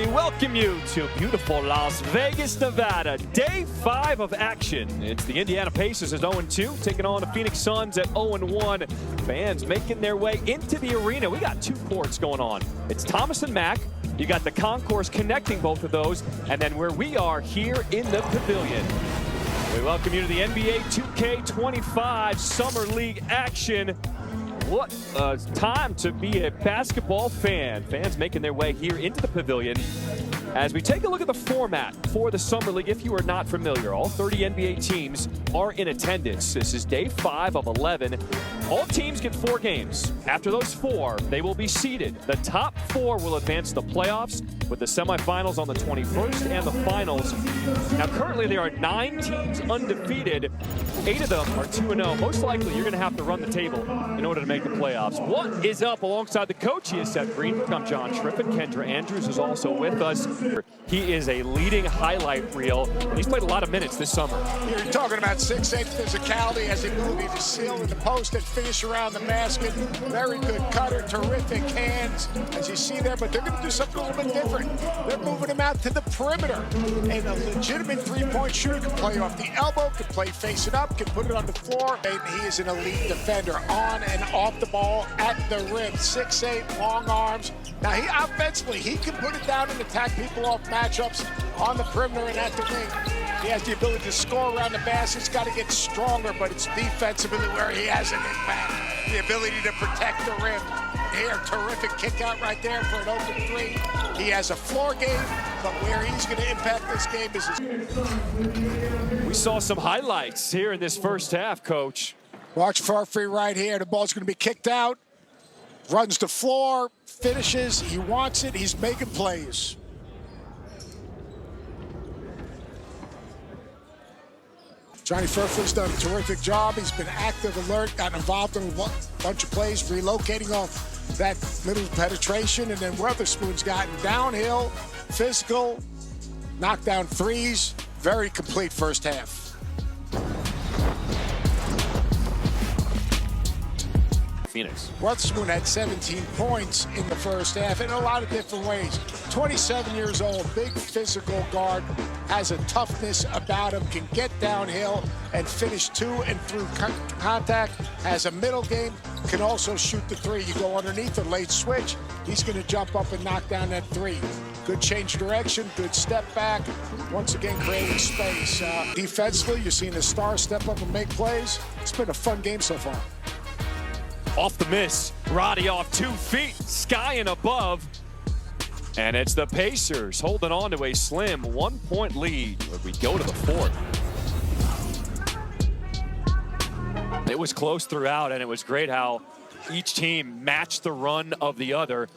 welcome you to beautiful Las Vegas, Nevada. Day 5 of action. It's the Indiana Pacers at 0-2, taking on the Phoenix Suns at 0-1. Fans making their way into the arena. We got two courts going on. It's Thomas and Mack. You got the concourse connecting both of those, and then where we are here in the pavilion. We welcome you to the NBA2K25 Summer League action. What a time to be a basketball fan. Fans making their way here into the pavilion. As we take a look at the format for the Summer League, if you are not familiar, all 30 NBA teams are in attendance. This is day 5 of 11. All teams get 4 games. After those 4, they will be seeded. The top 4 will advance to the playoffs, with the semifinals on the 21st and the finals. Now, currently there are 9 teams undefeated. 8 of them are 2-0. Most likely, you're going to have to run the table in order to make the playoffs. What is up alongside the coach? He is Seth Greenberg. I'm John Triffin. Kendra Andrews is also with us. He is a leading highlight reel. He's played a lot of minutes this summer. You're talking about 6'8" physicality, has the ability to seal in the post and finish around the basket. Very good cutter, terrific hands, as you see there, but they're going to do something a little bit different. They're moving him out to the perimeter. And a legitimate three-point shooter can play off the elbow, can play facing up, can put it on the floor. And he is an elite defender on and off the ball at the rim. 6'8", long arms. Now, he offensively, he can put it down and attack people off matchups on the perimeter and at the wing. He has the ability to score around the basket. He's got to get stronger, but it's defensively where he has an impact. The ability to protect the rim. Here, terrific kick out right there for an open 3. He has a floor game, but where he's going to impact this game is his... We saw some highlights here in this first half, Coach. Watch Furphy right here. The ball's going to be kicked out. Runs the floor, finishes. He wants it. He's making plays. Johnny Furphy's done a terrific job. He's been active, alert, gotten involved in a bunch of plays, relocating off that middle penetration, and then Weatherspoon's gotten downhill, physical, knockdown threes. Very complete first half. Phoenix. Weatherspoon had 17 points in the first half in a lot of different ways. 27 years old, big physical guard, has a toughness about him, can get downhill and finish to and through contact, has a middle game, can also shoot the 3. You go underneath a late switch, he's going to jump up and knock down that 3. Good change direction, good step back, once again creating space. Defensively, you're seeing the star step up and make plays. It's been a fun game so far. Off the miss, Roddy off 2 feet, sky and above. And it's the Pacers holding on to a slim 1-point lead as we go to the 4th. It was close throughout, and it was great how each team matched the run of the other.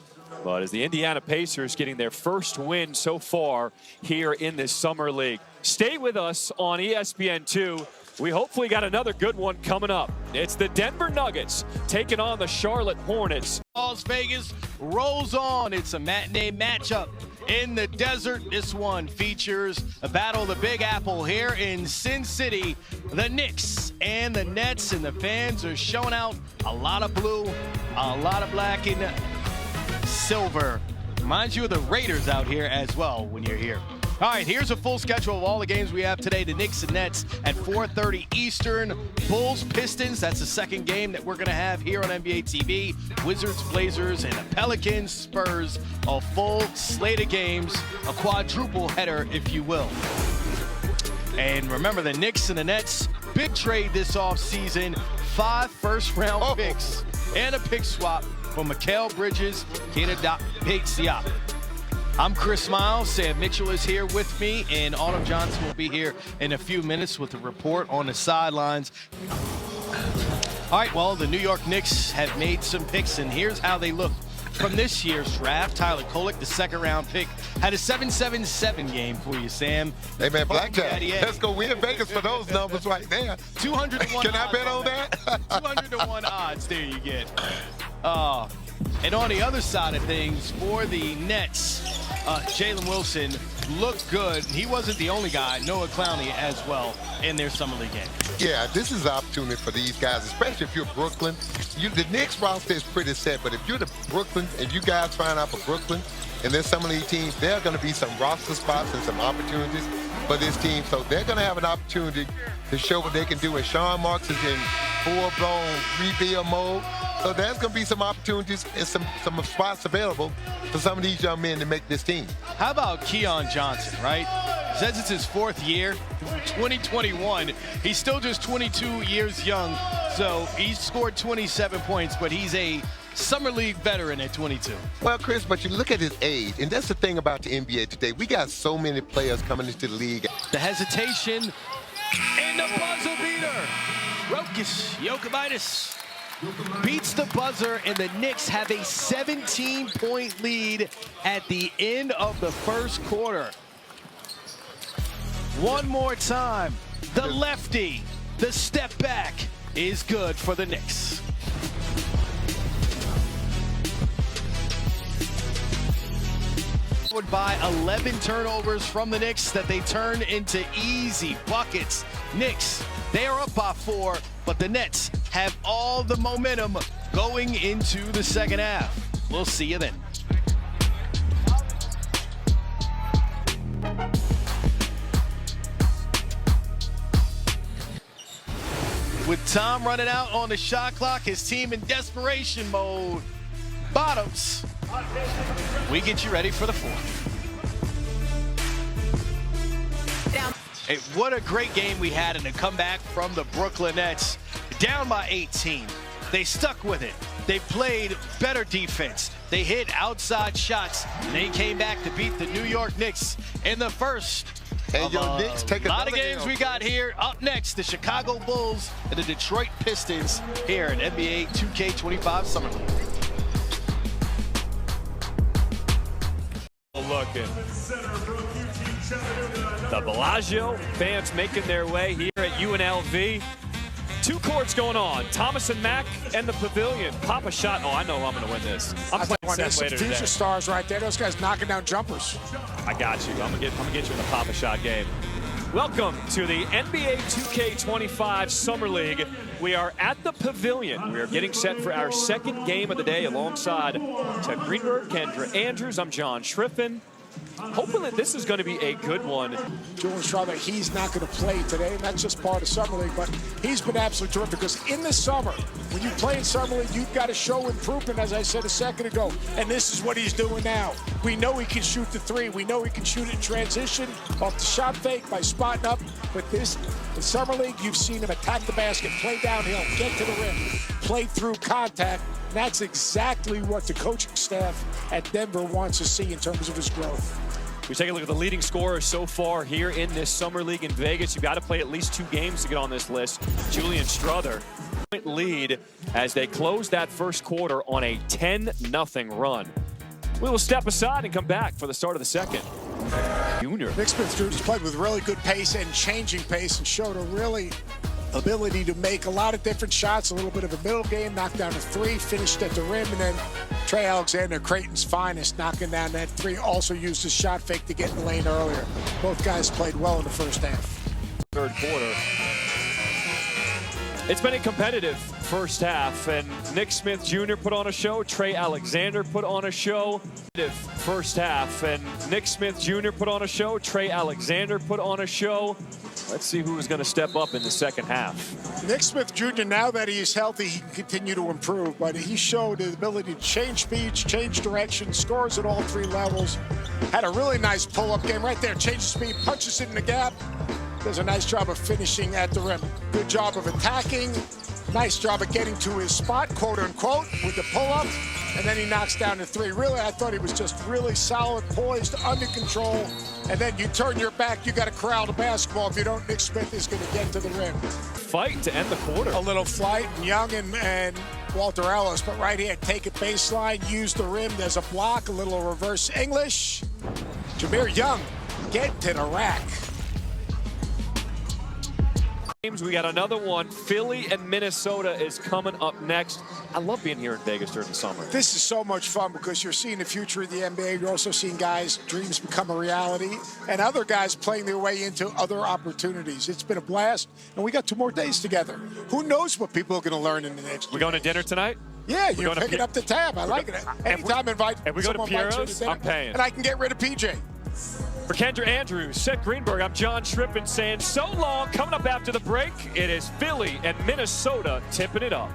But as the Indiana Pacers getting their first win so far here in this Summer League. Stay with us on ESPN2. We hopefully got another good one coming up. It's the Denver Nuggets taking on the Charlotte Hornets. Las Vegas rolls on. It's a matinee matchup in the desert. This one features a battle of the Big Apple here in Sin City. The Knicks and the Nets, and the fans are showing out a lot of blue, a lot of black and silver. Reminds you of the Raiders out here as well when you're here. All right, here's a full schedule of all the games we have today. The Knicks and Nets at 4:30 Eastern. Bulls, Pistons, that's the second game that we're going to have here on NBA TV. Wizards, Blazers, and the Pelicans, Spurs. A full slate of games, a quadruple header, if you will. And remember, the Knicks and the Nets, big trade this offseason. 5 first-round picks and a pick swap for Mikal Bridges, Keita Bates-Diop. I'm Chris Miles. Sam Mitchell is here with me, and Autumn Johnson will be here in a few minutes with a report on the sidelines. All right, well, the New York Knicks have made some picks, and here's how they look. From this year's draft, Tyler Kolek, the second-round pick, had a 7.77 game for you, Sam. Hey, man, blackjack. Let's go. We in Vegas for those numbers right there. 201 Can I bet on that? 201 odds, there you get. And on the other side of things, for the Nets, Jalen Wilson looked good. He wasn't the only guy. Noah Clowney as well in their summer league game. Yeah, this is an opportunity for these guys, especially if you're Brooklyn. The Knicks roster is pretty set, but if you're the Brooklyn and you guys trying out for Brooklyn and their summer league teams, there are going to be some roster spots and some opportunities for this team. So they're going to have an opportunity to show what they can do. And Sean Marks is in full-blown rebuild mode. So there's going to be some opportunities and some spots available for some of these young men to make this team. How about Keon Johnson, right? Says it's his 4th year, 2021. He's still just 22 years young, so he scored 27 points, but he's a Summer League veteran at 22. Well, Chris, but you look at his age, and that's the thing about the NBA today. We got so many players coming into the league. The hesitation and the buzzer beater. Rokas Jokubaitis beats the buzzer, and the Knicks have a 17-point lead at the end of the first quarter. One more time, the lefty, the step back is good for the Knicks. By 11 turnovers from the Knicks that they turn into easy buckets. Knicks, they are up by 4, but the Nets have all the momentum going into the second half. We'll see you then. With time running out on the shot clock, his team in desperation mode. Bottoms. We get you ready for the 4th. Hey, what a great game we had in the comeback from the Brooklyn Nets. Down by 18. They stuck with it. They played better defense. They hit outside shots. And they came back to beat the New York Knicks in the first. And your Knicks take a lot of games we got here. Up next, the Chicago Bulls and the Detroit Pistons here in NBA 2K25 Summer League. Looking. The Bellagio fans making their way here at UNLV. 2 courts going on. Thomas and Mack and the Pavilion. Pop a shot. Oh, I know I'm going to win this. I'm playing There's some later future today. stars right there. Those guys knocking down jumpers. I got you. I'm gonna get you in the Pop a Shot game. Welcome to the NBA 2K25 Summer League. We are at the Pavilion. We are getting set for our 2nd game of the day alongside Ted Greenberg, Kendra Andrews. I'm John Schriffen. Hopefully this is going to be a good one. Julian Strawberry, he's not going to play today, and that's just part of Summer League, but he's been absolutely terrific because in the summer, when you play in Summer League, you've got to show improvement, as I said a second ago, and this is what he's doing now. We know he can shoot the 3. We know he can shoot it in transition, off the shot fake, by spotting up, but this, in Summer League, you've seen him attack the basket, play downhill, get to the rim, play through contact. That's exactly what the coaching staff at Denver wants to see in terms of his growth. We take a look at the leading scorers so far here in this Summer League in Vegas. You've got to play at least 2 games to get on this list. Julian Strother, point lead as they close that first quarter on a 10-0 run. We will step aside and come back for the start of the second. Junior. Nick Smith-Jr. played with really good pace and changing pace and showed a really ability to make a lot of different shots, a little bit of a middle game, knocked down a 3, finished at the rim, and then Trey Alexander, Creighton's finest, knocking down that 3, also used his shot fake to get in the lane earlier. Both guys played well in the first half. Third quarter. It's been a competitive first half, and Nick Smith Jr. put on a show. Trey Alexander put on a show. First half, and Nick Smith Jr. put on a show. Trey Alexander put on a show. Let's see who is going to step up in the second half. Nick Smith Jr., now that he is healthy, he can continue to improve, but he showed the ability to change speeds, change direction, scores at all 3 levels. Had a really nice pull-up game right there. Changes speed, punches it in the gap. Does a nice job of finishing at the rim. Good job of attacking. Nice job of getting to his spot, quote-unquote, with the pull-up. And then he knocks down the 3. Really, I thought he was just really solid, poised, under control. And then you turn your back, you got to corral the basketball. If you don't, Nick Smith is going to get to the rim. Fight to end the quarter. A little flight, Young and Walter Ellis, but right here, take it baseline, use the rim. There's a block, a little reverse English. Jameer Young, get to the rack. We got another one. Philly and Minnesota is coming up next. I love being here in Vegas during the summer. This is so much fun because you're seeing the future of the NBA. You're also seeing guys' dreams become a reality and other guys playing their way into other opportunities. It's been a blast, and we got 2 more days together. Who knows what people are going to learn in the next year? We going to dinner tonight? Yeah, you're picking up the tab. I like it. Anytime invite if we go to Piero's, I'm paying. And I can get rid of PJ. For Kendra Andrews, Seth Greenberg, I'm John Schrippen saying so long. Coming up after the break, it is Philly and Minnesota tipping it up.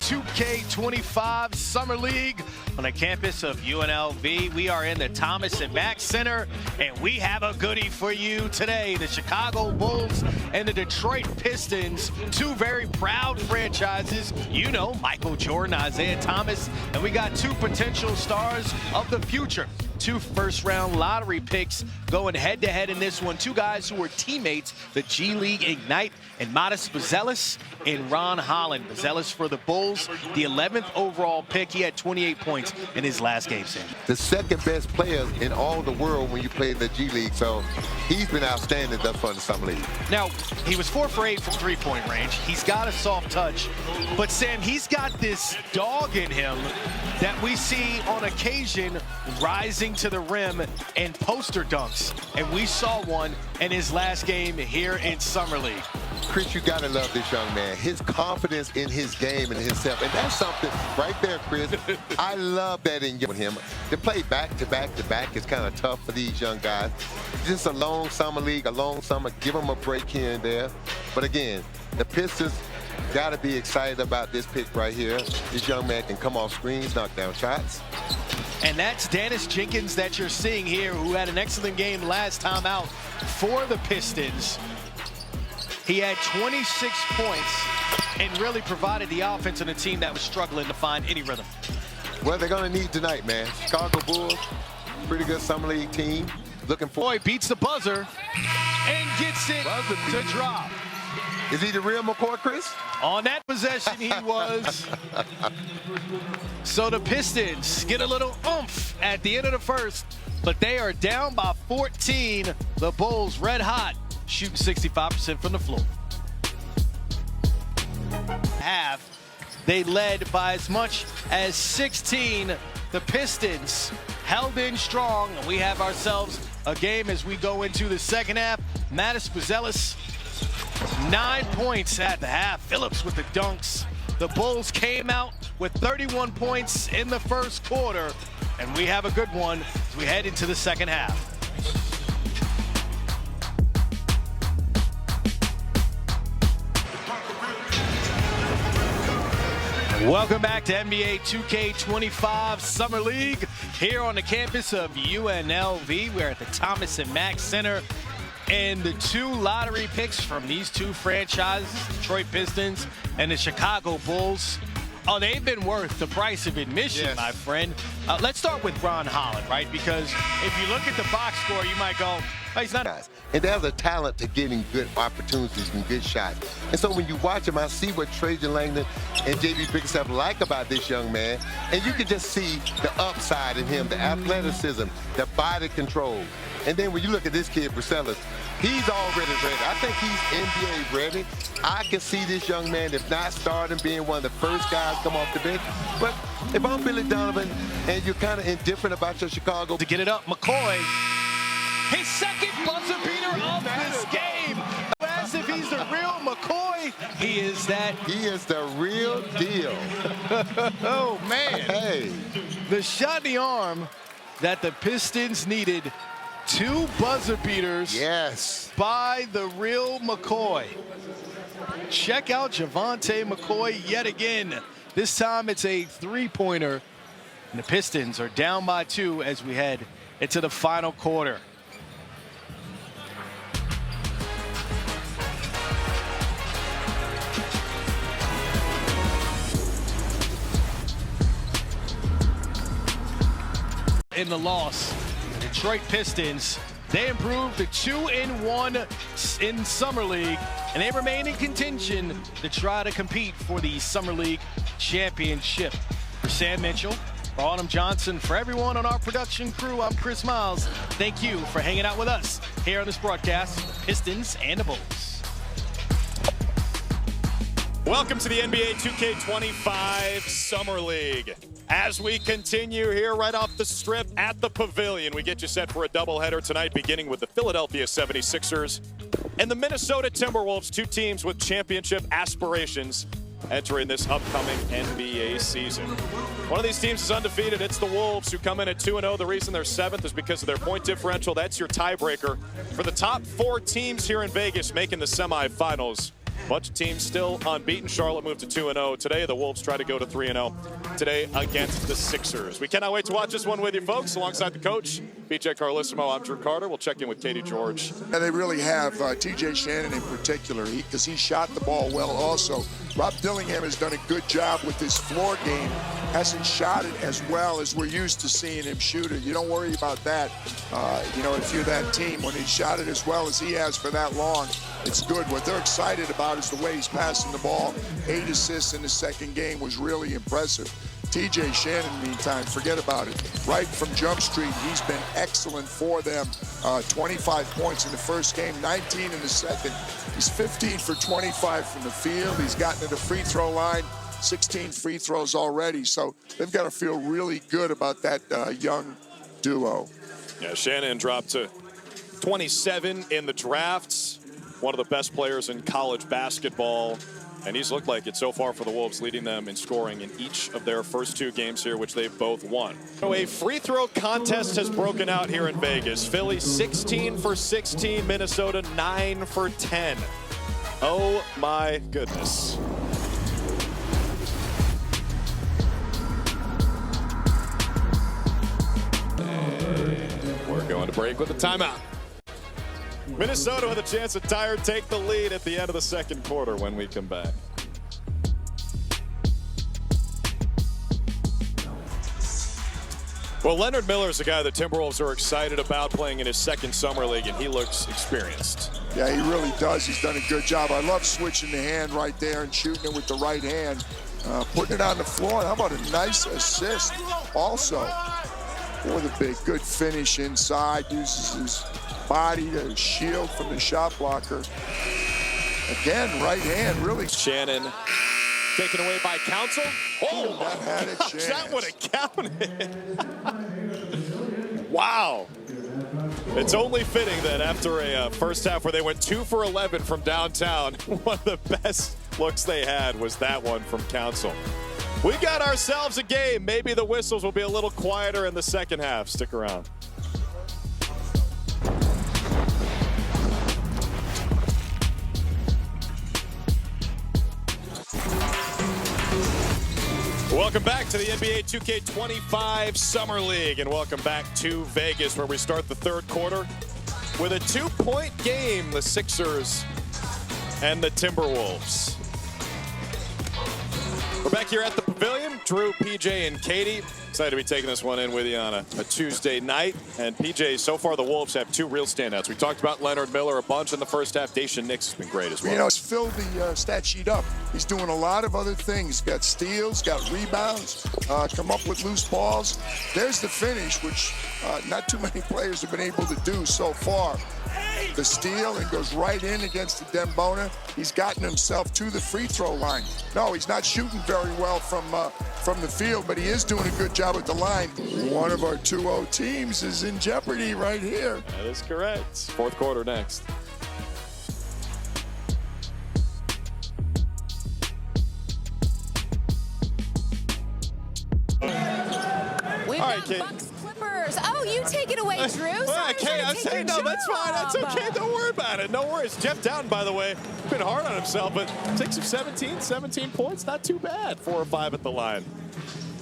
2K25 Summer League on the campus of UNLV. We are in the Thomas and Mack Center, and we have a goodie for you today. The Chicago Bulls and the Detroit Pistons, 2 very proud franchises. You know, Michael Jordan, Isaiah Thomas, and we got 2 potential stars of the future. 2 first-round lottery picks going head-to-head in this one. 2 guys who were teammates, the G League Ignite, and Modest Buzelis and Ron Holland. Buzelis for the Bulls, the 11th overall pick. He had 28 points in his last game, Sam. The second best player in all the world when you play in the G League, so he's been outstanding thus far in the Summer League. Now, he was 4 for 8 from three-point range. He's got a soft touch, but Sam, he's got this dog in him that we see on occasion rising to the rim and poster dunks, and we saw one in his last game here in Summer League. Chris, you gotta love this young man. His confidence in his game and himself, and that's something right there, Chris. I love that in him. To play back to back to back is kind of tough for these young guys. Just a long summer league, a long summer. Give them a break here and there. But again, the Pistons gotta be excited about this pick right here. This young man can come off screens, knock down shots. And that's Dennis Jenkins that you're seeing here, who had an excellent game last time out for the Pistons. He had 26 points and really provided the offense on a team that was struggling to find any rhythm. Well, they're going to need tonight, man. Chicago Bulls, pretty good Summer League team. Looking for... Boy beats the buzzer and gets it to drop. Is he the real McCoy, Chris? On that possession, he was. So the Pistons get a little oomph at the end of the first, but they are down by 14. The Bulls red hot, shooting 65% from the floor. Half, they led by as much as 16. The Pistons held in strong. We have ourselves a game as we go into the second half. Modest Buzelis, 9 points at the half. Phillips with the dunks. The Bulls came out with 31 points in the first quarter, and we have a good one as we head into the second half. Welcome back to NBA 2K25 Summer League here on the campus of UNLV. We're at the Thomas and Mack Center, and the 2 lottery picks from these 2 franchises, Detroit Pistons and the Chicago Bulls, oh, they've been worth the price of admission, yes, my friend. Let's start with Ron Holland, right? Because if you look at the box score, you might go, oh, he's not. And there's a talent to getting good opportunities and good shots. And so when you watch him, I see what Trajan Langdon and J.B. Bickerstaff like about this young man. And you can just see the upside in him, the athleticism, the body control. And then when you look at this kid, Buzelis, he's already ready. I think he's NBA ready. I can see this young man, if not starting, being one of the first guys come off the bench. But if I'm Billy Donovan and you're kind of indifferent about your Chicago. To get it up, McCoy, his second buzzer beater of this game. As if he's the real McCoy, he is that. He is the real deal. Oh, man. Hey. The shot in the arm that the Pistons needed. 2 buzzer beaters, yes, by the real McCoy. Check out Javonte McCoy yet again. This time it's a 3-pointer, and the Pistons are down by 2 as we head into the final quarter. In the loss, Detroit Pistons, they improved to 2-1 in Summer League, and they remain in contention to try to compete for the Summer League championship. For Sam Mitchell, for Autumn Johnson, for everyone on our production crew, I'm Chris Miles. Thank you for hanging out with us here on this broadcast, Pistons and the Bulls. Welcome to the NBA 2K25 Summer League. As we continue here right off the strip at the Pavilion, we get you set for a doubleheader tonight, beginning with the Philadelphia 76ers and the Minnesota Timberwolves, two teams with championship aspirations entering this upcoming NBA season. One of these teams is undefeated. It's the Wolves, who come in at 2-0. The reason they're 7th is because of their point differential. That's your tiebreaker for the top 4 teams here in Vegas making the semifinals. Bunch of teams still unbeaten. Charlotte moved to 2-0 today. The Wolves try to go to 3-0 today against the Sixers. We cannot wait to watch this one with you folks. Alongside the coach, BJ Carlissimo, I'm Drew Carter. We'll check in with Katie George. And they really have TJ Shannon in particular, because he shot the ball well also. Rob Dillingham has done a good job with his floor game. Hasn't shot it as well as we're used to seeing him shoot it. You don't worry about that. If you're that team, when he shot it as well as he has for that long, it's good. What they're excited about is the way he's passing the ball. 8 assists in the second game was really impressive. TJ Shannon, meantime, forget about it. Right from Jump Street, he's been excellent for them. 25 points in the first game, 19 in the second. He's 15 for 25 from the field. He's gotten to the free throw line, 16 free throws already. So they've got to feel really good about that young duo. Yeah, Shannon dropped to 27 in the drafts. One of the best players in college basketball. And he's looked like it so far for the Wolves, leading them in scoring in each of their first 2 games here, which they've both won. So a free throw contest has broken out here in Vegas. Philly 16 for 16, Minnesota 9 for 10. Oh my goodness. And we're going to break with a timeout. Minnesota with a chance to tie or take the lead at the end of the second quarter when we come back. Well, Leonard Miller is a guy the Timberwolves are excited about, playing in his second summer league, and he looks experienced. Yeah, he really does. He's done a good job. I love switching the hand right there and shooting it with the right hand, putting it on the floor. How about a nice assist also for the big? Good finish inside, uses his body to shield from the shot blocker. Again, right hand, really. Shannon taken away by Council. Oh, that had a chance. That would have counted. Wow. It's only fitting that after a first half where they went 2 for 11 from downtown, one of the best looks they had was that one from Council. We got ourselves a game. Maybe the whistles will be a little quieter in the second half. Stick around. Welcome back to the NBA 2K25 Summer League, and welcome back to Vegas, where we start the third quarter with a 2-point game, the Sixers and the Timberwolves. We're back here at the Pavilion. Drew, PJ, and Katie. Excited to be taking this one in with you on a Tuesday night. And PJ, so far the Wolves have 2 real standouts. We talked about Leonard Miller a bunch in the first half. Dacian Nix has been great as well. You know, he's filled the stat sheet up. He's doing a lot of other things. Got steals, got rebounds, come up with loose balls. There's the finish, which not too many players have been able to do so far. The steal and goes right in against the Dembona. He's gotten himself to the free throw line. No, he's not shooting very well from the field, but he is doing a good job at the line. One of our 2-0 teams is in jeopardy right here. That is correct. Fourth quarter next. We've got Bucks Clippers. Oh, you take it away, Drew. I'm saying, no, that's fine. That's okay. Don't worry about it. No worries. Jeff Dowtin, by the way, been hard on himself, but takes him 17 points. Not too bad. 4 or 5 at the line.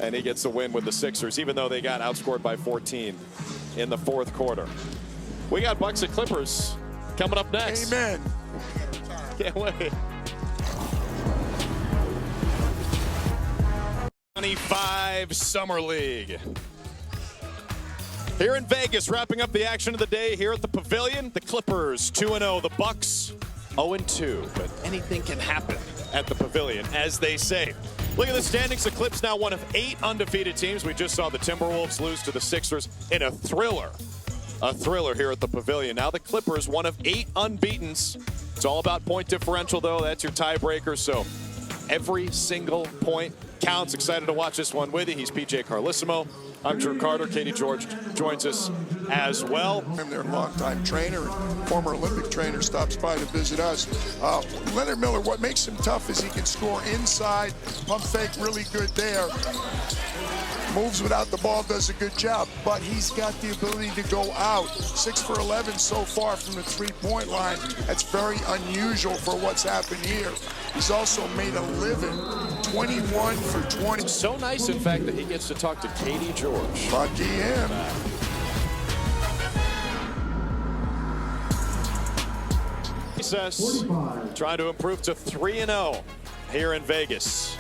And he gets the win with the Sixers, even though they got outscored by 14 in the fourth quarter. We got Bucks and Clippers coming up next. Amen. Can't wait. 25 Summer League. Here in Vegas, wrapping up the action of the day here at the Pavilion. The Clippers 2-0, the Bucks 0-2. But anything can happen at the Pavilion, as they say. Look at the standings. The Clips now one of 8 undefeated teams. We just saw the Timberwolves lose to the Sixers in a thriller. A thriller here at the Pavilion. Now the Clippers, one of 8 unbeatens. It's all about point differential, though. That's your tiebreaker. So Every single point counts. Excited to watch this one with you. He's PJ Carlissimo. I'm Drew Carter. Katie George joins us as well. Their longtime trainer and former Olympic trainer stops by to visit us. Leonard Miller, what makes him tough is he can score inside, pump fake really good there. Moves without the ball, does a good job, but he's got the ability to go out. 6 for 11 so far from the three-point line. That's very unusual for what's happened here. He's also made a living, 21 for 20. So nice, in fact, that he gets to talk to Katie George. Lucky him. Recess, trying to improve to 3-0 here in Vegas.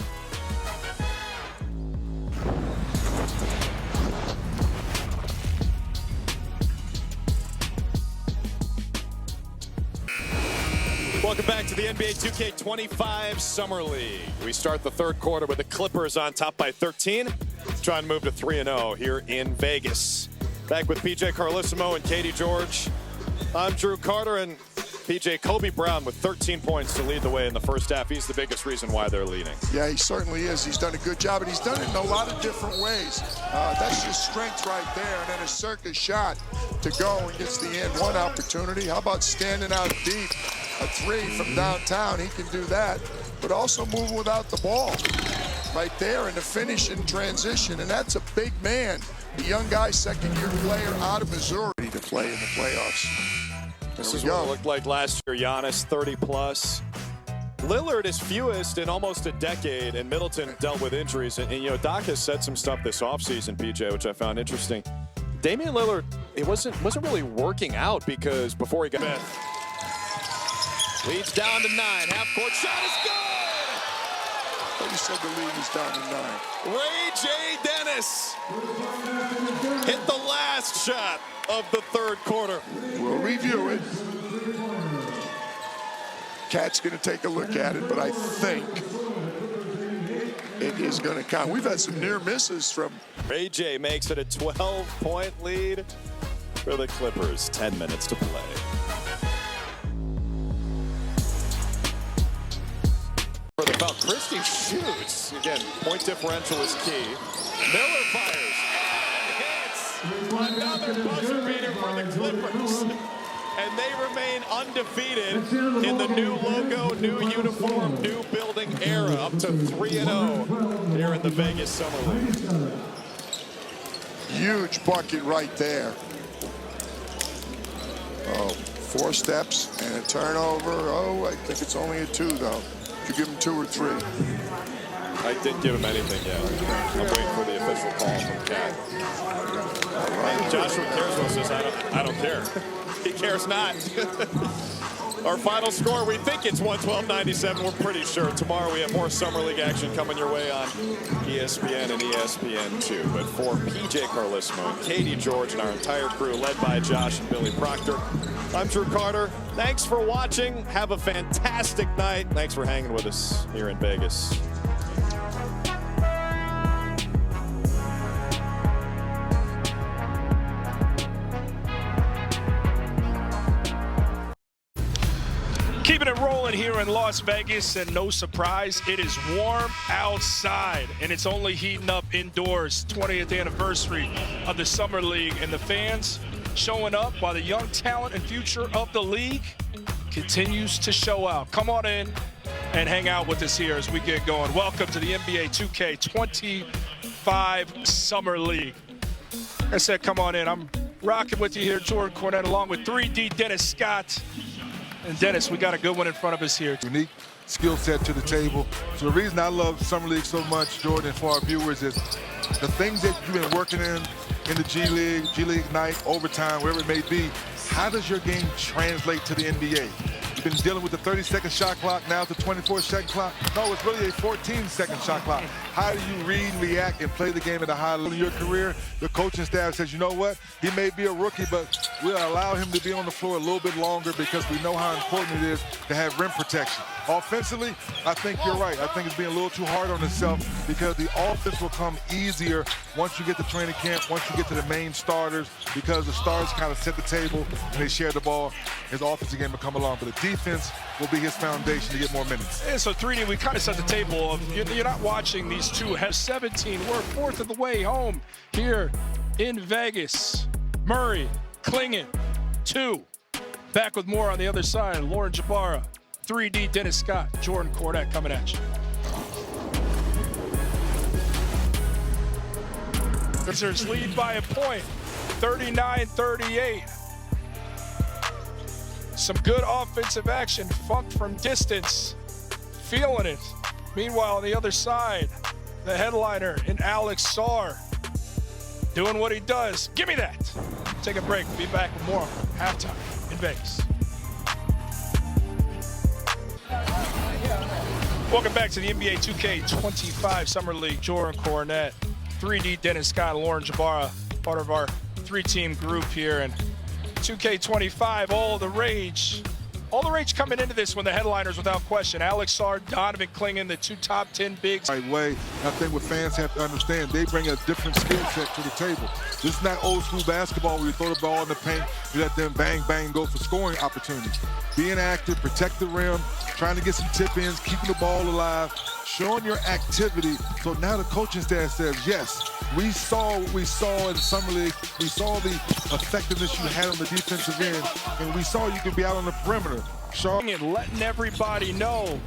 Welcome back to the NBA2K25 Summer League. We start the third quarter with the Clippers on top by 13, trying to move to 3-0 here in Vegas. Back with PJ Carlissimo and Katie George. I'm Drew Carter, and PJ, Kobe Brown with 13 points to lead the way in the first half. He's the biggest reason why they're leading. Yeah, he certainly is. He's done a good job, and he's done it in a lot of different ways. That's just strength right there, and then a circus shot to go and gets the end one opportunity. How about standing out deep? A three from downtown, he can do that, but also moving without the ball. Right there in the finish and transition, and that's a big man. The young guy, second-year player out of Missouri to play in the playoffs. This is what it looked like last year. Giannis, 30-plus. Lillard is fewest in almost a decade, and Middleton dealt with injuries. And you know, Doc has said some stuff this offseason, PJ, which I found interesting. Damian Lillard, it wasn't really working out because before he got leads down to 9. Half-court shot is good! You said the lead is down to 9. Ray J. Dennis hit the last shot of the third quarter. We'll review it. Cat's going to take a look at it, but I think it is going to count. We've had some near misses from... Ray J makes it a 12-point lead for the Clippers. 10 minutes to play. For the foul, Christie shoots. Again, point differential is key. Miller fires and hits. Another buzzer beater for the Clippers. And they remain undefeated in the new logo, new uniform, new building era, up to 3-0 here in the Vegas Summer League. Huge bucket right there. Oh, 4 steps and a turnover. Oh, I think it's only a 2, though. You give him 2 or 3. I didn't give him anything yet. I'm waiting for the official call from Cat. Joshua Careswell says, I don't care. He cares not. Our final score, we think it's 112-97. We're pretty sure. Tomorrow we have more Summer League action coming your way on ESPN and ESPN2. But for PJ Carlissimo and Katie George and our entire crew, led by Josh and Billy Proctor, I'm Drew Carter. Thanks for watching. Have a fantastic night. Thanks for hanging with us here in Vegas. Keeping it rolling here in Las Vegas, and no surprise, it is warm outside, and it's only heating up indoors. 20th anniversary of the Summer League, and the fans showing up while the young talent and future of the league continues to show out. Come on in and hang out with us here as we get going. Welcome to the NBA2K25 Summer League. Like I said, come on in. I'm rocking with you here, Jordan Cornette, along with 3D Dennis Scott. And Dennis, we got a good one in front of us here. Unique skill set to the table. So the reason I love Summer League so much, Jordan, for our viewers, is the things that you've been working in the G League night, overtime, wherever it may be. How does your game translate to the NBA? You've been dealing with the 30-second shot clock, now the 24-second clock. No, it's really a 14-second shot clock. How do you read, react, and play the game at a high level in your career? The coaching staff says, you know what? He may be a rookie, but we'll allow him to be on the floor a little bit longer because we know how important it is to have rim protection. Offensively, I think you're right. I think it's being a little too hard on itself because the offense will come easier once you get to training camp, once you get to the main starters, because the starters kind of set the table and they share the ball. His offensive game will come along, but the defense will be his foundation to get more minutes. And so 3D, we kind of set the table of you're not watching these two have 17. We're fourth of the way home here in Vegas. Murray, Klingon, 2. Back with more on the other side. Lauren Jabara, 3D, Dennis Scott, Jordan Cornette coming at you. Sixers lead by a point, 39-38. Some good offensive action. Funk from distance, feeling it. Meanwhile, on the other side, the headliner in Alex Sarr doing what he does. Give me that. Take a break. Be back with more halftime in Vegas. Welcome back to the NBA 2K25 Summer League. Jordan Cornette, 3D, Dennis Scott, Lauren Jabara, part of our 3-team group here. And 2K25, all the rage coming into this one, the headliners without question. Alex Sarr, Donovan Klingon, the 2 top 10 bigs. Right way. I think what fans have to understand, they bring a different skill set to the table. This is not old school basketball where you throw the ball in the paint, you let them bang, bang, go for scoring opportunities. Being active, protect the rim, trying to get some tip-ins, keeping the ball alive, showing your activity. So now the coaching staff says, yes, we saw what we saw in Summer League. We saw the effectiveness you had on the defensive end, and we saw you could be out on the perimeter. And letting everybody know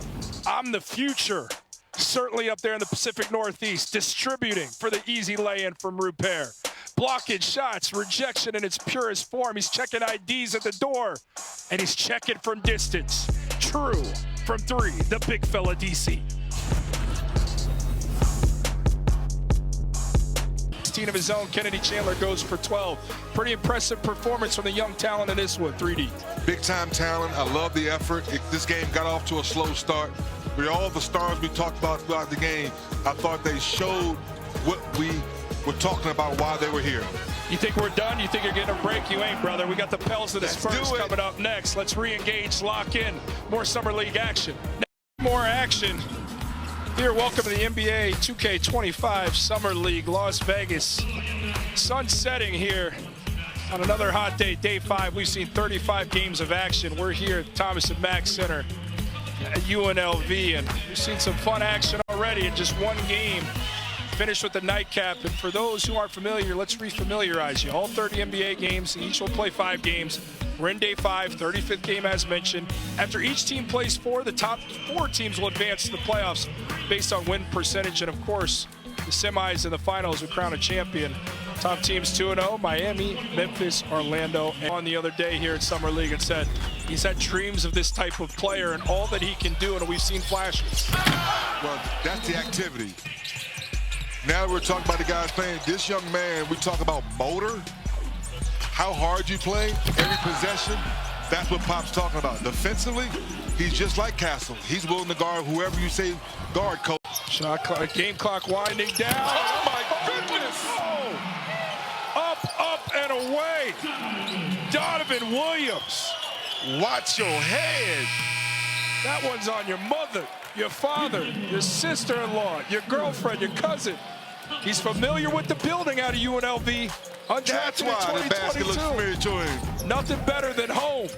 I'm the future. Certainly up there in the Pacific Northeast, distributing for the easy lay-in from Rupert. Blocking shots, rejection in its purest form. He's checking IDs at the door, and he's checking from distance. True from 3, the big fella DC. 16 of his own, Kennedy Chandler goes for 12. Pretty impressive performance from the young talent in this one, 3D. Big-time talent. I love the effort. This game got off to a slow start. With all the stars we talked about throughout the game, I thought they showed what we were talking about while they were here. You think we're done? You think you're getting a break? You ain't, brother. We got the Pels of the Spurs coming up next. Let's re-engage, lock in. More Summer League action. More action. Here, welcome to the NBA 2K25 Summer League, Las Vegas. Sun setting here on another hot day, day 5. We've seen 35 games of action. We're here at Thomas and Mack Center at UNLV, and we've seen some fun action already in just one game. Finished with the nightcap, and for those who aren't familiar, let's re-familiarize you. All 30 NBA games, each will play 5 games. We're in day 5, 35th game as mentioned. After each team plays 4, the top 4 teams will advance to the playoffs based on win percentage, and of course, the semis and the finals will crown a champion. Top teams 2-0, Miami, Memphis, Orlando. And on the other day here at Summer League and said he's had dreams of this type of player and all that he can do, and we've seen flashes. Well, that's the activity. Now we're talking about the guys playing. This young man, we talk about motor, how hard you play, every possession. That's what Pop's talking about. Defensively, he's just like Castle. He's willing to guard whoever you say guard, coach. Shot clock, game clock winding down. Oh, my goodness. Up, and away. Donovan Williams. Watch your head. That one's on your mother, your father, your sister-in-law, your girlfriend, your cousin. He's familiar with the building out of UNLV. That's why the basket looks familiar to him. Nothing better than home.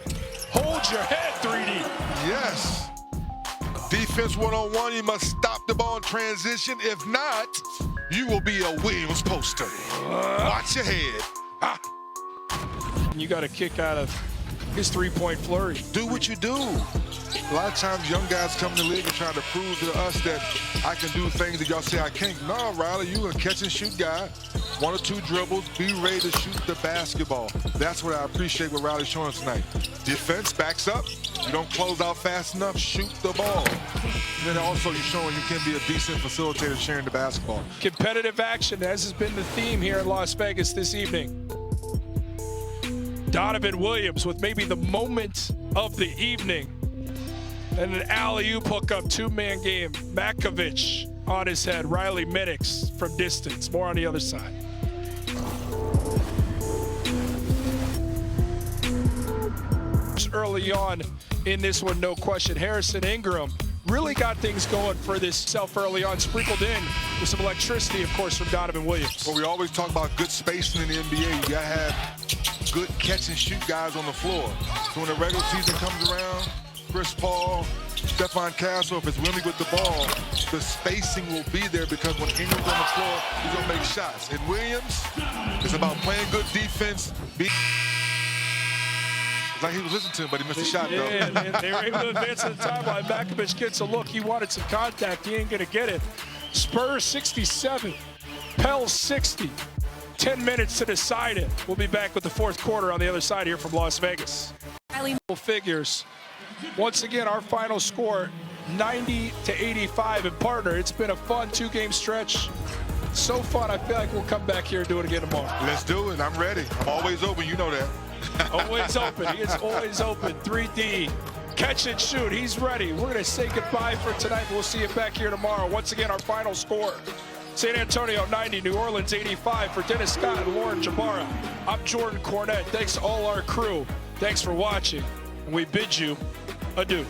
Hold your head, 3D. Yes. Defense one-on-one, you must stop the ball in transition. If not, you will be a Williams poster. Watch your head. You got a kick out of his 3-point flurry. Do what you do. A lot of times young guys come in the league and try to prove to us that I can do things that y'all say I can't. No, Riley, you a catch and shoot guy. 1 or 2 dribbles, be ready to shoot the basketball. That's what I appreciate what Riley's showing us tonight. Defense backs up. You don't close out fast enough, shoot the ball. And then also you're showing you can be a decent facilitator sharing the basketball. Competitive action, as has been the theme here in Las Vegas this evening. Donovan Williams with maybe the moment of the evening. And an alley-oop hookup, 2-man game. Makovich on his head. Riley Minix from distance. More on the other side. Early on in this one, no question. Harrison Ingram really got things going for this self early on, sprinkled in with some electricity, of course, from Donovan Williams. Well, we always talk about good spacing in the NBA. You got to have good catch and shoot guys on the floor. So when the regular season comes around, Chris Paul, Stephon Castle, if it's Wimby with the ball, the spacing will be there because when Ingram's on the floor, he's going to make shots. And Williams, it's about playing good defense. It's like he was listening to him, but he missed a shot, though. Yeah, they were able to advance to the timeline. Makovich gets a look. He wanted some contact. He ain't going to get it. Spurs 67, Pels 60. 10 minutes to decide it. We'll be back with the fourth quarter on the other side here from Las Vegas. Figures. Once again, our final score, 90-85. And partner, it's been a fun two-game stretch. So fun, I feel like we'll come back here and do it again tomorrow. Let's do it. I'm ready. I'm always open. You know that. Always open. He is always open. 3D. Catch and shoot. He's ready. We're going to say goodbye for tonight. We'll see you back here tomorrow. Once again, our final score. San Antonio 90, New Orleans 85. For Dennis Scott and Lauren Jabara, I'm Jordan Cornette. Thanks to all our crew. Thanks for watching. And we bid you adieu.